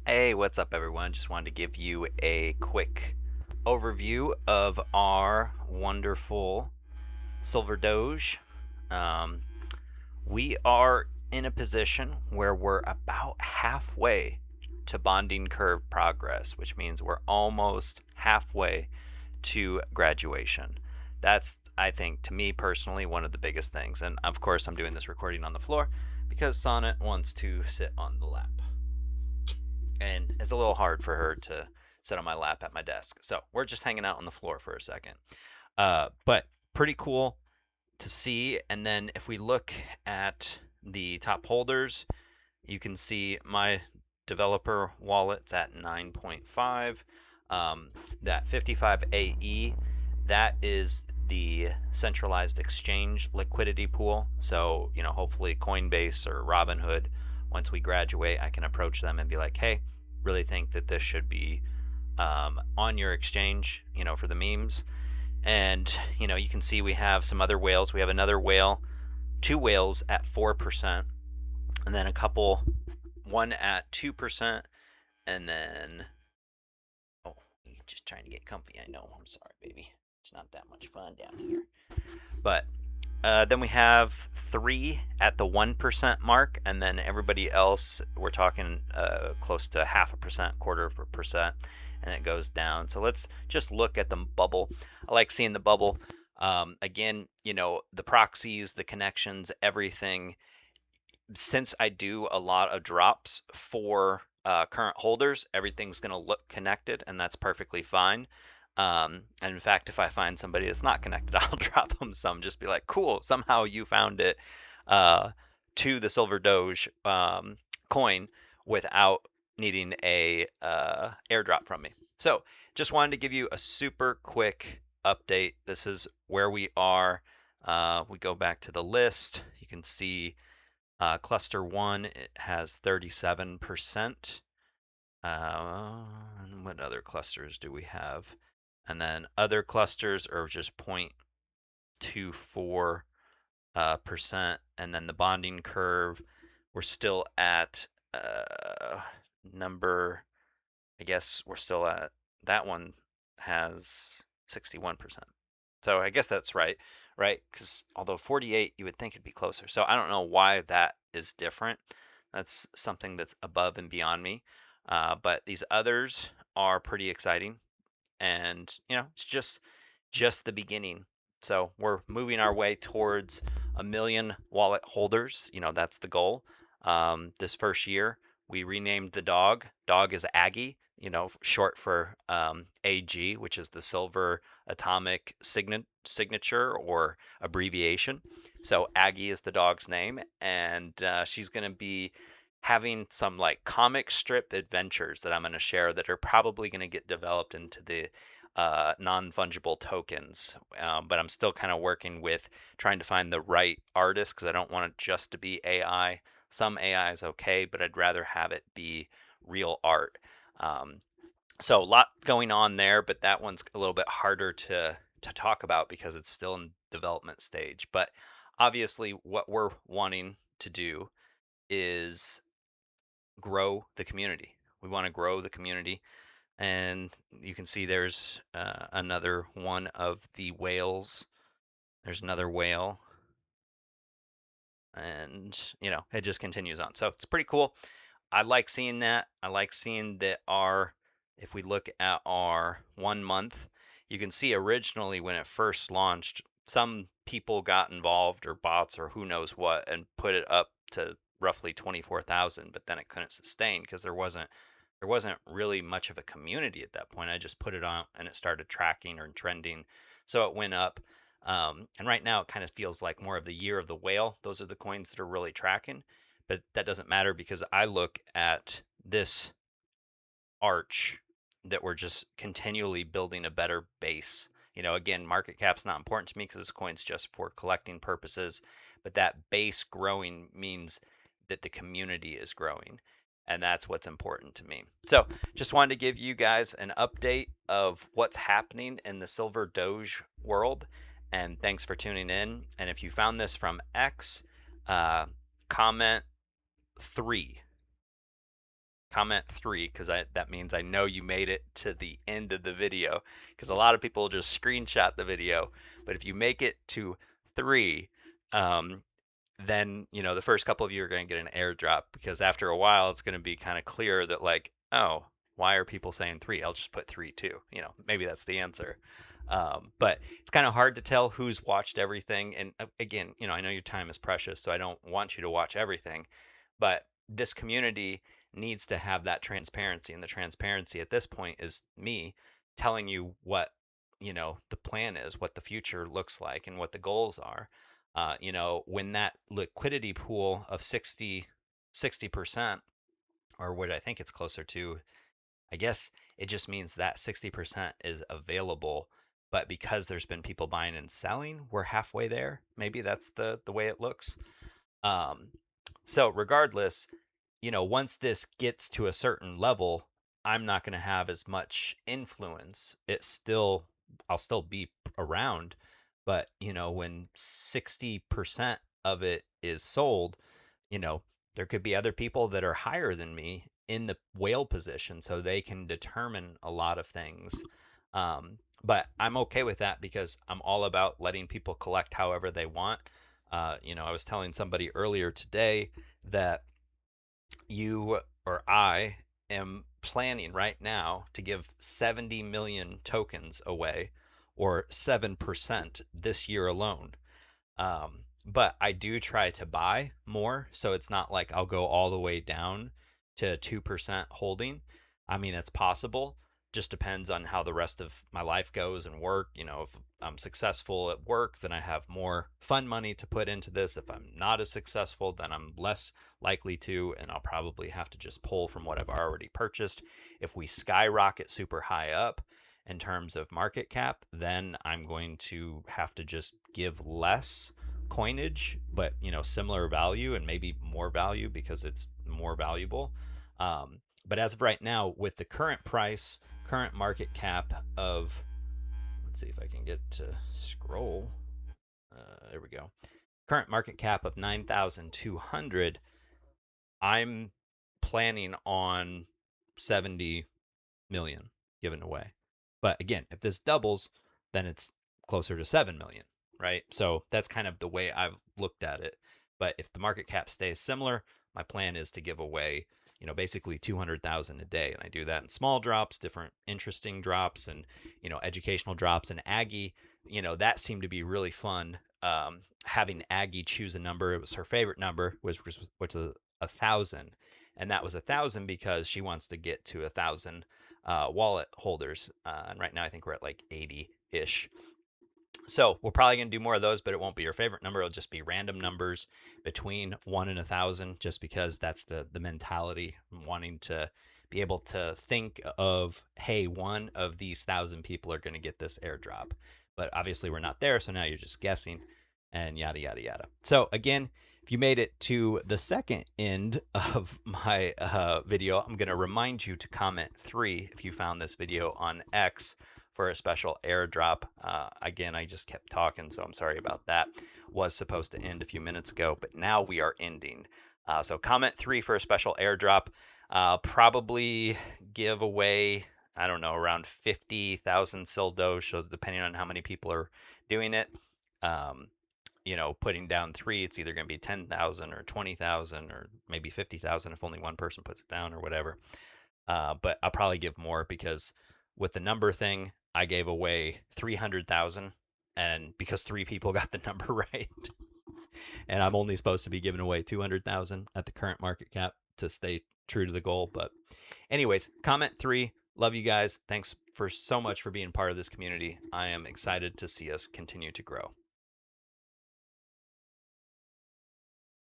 Hey, what's up, everyone? Just wanted to give you a quick overview of our wonderful Silver Doge. Um, we are in a position where we're about halfway to bonding curve progress, which means we're almost halfway to graduation. That's, I think, to me personally, one of the biggest things. And of course, I'm doing this recording on the floor because Sonnet wants to sit on the lap, and it's a little hard for her to sit on my lap at my desk. So we're just hanging out on the floor for a second. But pretty cool to see. And then if we look at the top holders, you can see my developer wallet's at 9.5. That 55 AE, that is the centralized exchange liquidity pool. So, hopefully Coinbase or Robinhood, once we graduate, I can approach them and be like, hey, really think that this should be on your exchange, for the memes. And, you can see we have some other whales. We have another whale, two whales at 4%, and then a couple, one at 2%, and then, oh, just trying to get comfy. I know. I'm sorry, baby. It's not that much fun down here. But then we have three at the 1% mark, and then everybody else, we're talking close to 0.5%, 0.25%, and it goes down. So let's just look at the bubble. I like seeing the bubble. Again, the proxies, the connections, everything. Since I do a lot of drops for current holders, everything's going to look connected, and that's perfectly fine. And in fact, if I find somebody that's not connected, I'll drop them some. Just be like, cool, somehow you found it to the Silver Doge coin without needing a airdrop from me. So just wanted to give you a super quick update. This is where we are. We go back to the list. You can see cluster 1, it has 37%. And what other clusters do we have? And then other clusters are just 0.24%. And then the bonding curve, we're still at number, I guess we're still at, that one has 61%. So I guess that's right? Because although 48, you would think it'd be closer. So I don't know why that is different. That's something that's above and beyond me. But these others are pretty exciting, and it's just the beginning. So we're moving our way towards 1 million wallet holders. That's the goal. This first year, we renamed the dog. Dog is Aggie, short for AG, which is the Silver Atomic Signature or abbreviation. So Aggie is the dog's name, and she's going to be having some like comic strip adventures that I'm going to share that are probably going to get developed into the non-fungible tokens. But I'm still kind of working with trying to find the right artist because I don't want it just to be AI. Some AI is okay, but I'd rather have it be real art. So a lot going on there, but that one's a little bit harder to talk about because it's still in development stage. But obviously, what we're wanting to do is grow the community. We want to grow the community, and you can see there's another one of the whales. There's another whale, and it just continues on. So it's pretty cool. I like seeing that. I like seeing that if we look at our 1 month, you can see originally when it first launched, some people got involved or bots or who knows what and put it up to roughly 24,000, but then it couldn't sustain because there wasn't really much of a community at that point. I just put it on and it started tracking or trending, so it went up. And right now it kind of feels like more of the year of the whale. Those are the coins that are really tracking, but that doesn't matter because I look at this arch that we're just continually building a better base. Again, market cap's not important to me because this coin's just for collecting purposes, but that base growing means that the community is growing. And that's what's important to me. So just wanted to give you guys an update of what's happening in the Silver Doge world. And thanks for tuning in. And if you found this from X, comment 3. comment 3 because that means I know you made it to the end of the video, because a lot of people just screenshot the video. But if you make it to 3, then the first couple of you are going to get an airdrop, because after a while it's going to be kind of clear that, like, oh, why are people saying 3? I'll just put 3 too. Maybe that's the answer. But it's kind of hard to tell who's watched everything. And again, I know your time is precious, so I don't want you to watch everything. But this community needs to have that transparency. And the transparency at this point is me telling you what, the plan is, what the future looks like, and what the goals are. When that liquidity pool of 60%, or what I think it's closer to, I guess it just means that 60% is available. But because there's been people buying and selling, we're halfway there. Maybe that's the way it looks. So regardless, once this gets to a certain level, I'm not going to have as much influence. I'll still be around. But, when 60% of it is sold, there could be other people that are higher than me in the whale position, so they can determine a lot of things. But I'm okay with that, because I'm all about letting people collect however they want. I was telling somebody earlier today that I am planning right now to give 70 million tokens away, or 7% this year alone. But I do try to buy more, so it's not like I'll go all the way down to 2% holding. I mean, it's possible. Just depends on how the rest of my life goes and work. If I'm successful at work, then I have more fun money to put into this. If I'm not as successful, then I'm less likely to, and I'll probably have to just pull from what I've already purchased. If we skyrocket super high up in terms of market cap, then I'm going to have to just give less coinage, but similar value, and maybe more value because it's more valuable. But as of right now, with the current price, current market cap of, let's see if I can get to scroll. There we go. Current market cap of 9,200. I'm planning on 70 million given away. But again, if this doubles, then it's closer to 7 million, right? So that's kind of the way I've looked at it. But if the market cap stays similar, my plan is to give away, basically 200,000 a day. And I do that in small drops, different interesting drops, and, educational drops. And Aggie, that seemed to be really fun. Having Aggie choose a number. It was her favorite number, which was 1,000. And that was 1,000 because she wants to get to 1,000 wallet holders. And right now I think we're at like 80-ish. So we're probably going to do more of those, but it won't be your favorite number. It'll just be random numbers between 1 and 1,000, just because that's the mentality. I'm wanting to be able to think of, hey, one of these 1,000 people are going to get this airdrop. But obviously we're not there, so now you're just guessing, and yada, yada, yada. So again, if you made it to the second end of my video, I'm going to remind you to comment 3 if you found this video on X for a special airdrop. Again, I just kept talking, so I'm sorry about that. Was supposed to end a few minutes ago, but now we are ending. So comment 3 for a special airdrop. Probably give away, I don't know, around 50,000 SIL Doge, so depending on how many people are doing it. Putting down 3, it's either going to be 10,000 or 20,000 or maybe 50,000 if only one person puts it down, or whatever. But I'll probably give more, because with the number thing, I gave away 300,000, and because 3 people got the number right, and I'm only supposed to be giving away 200,000 at the current market cap to stay true to the goal. But anyways, comment 3. Love you guys. Thanks for so much for being part of this community. I am excited to see us continue to grow.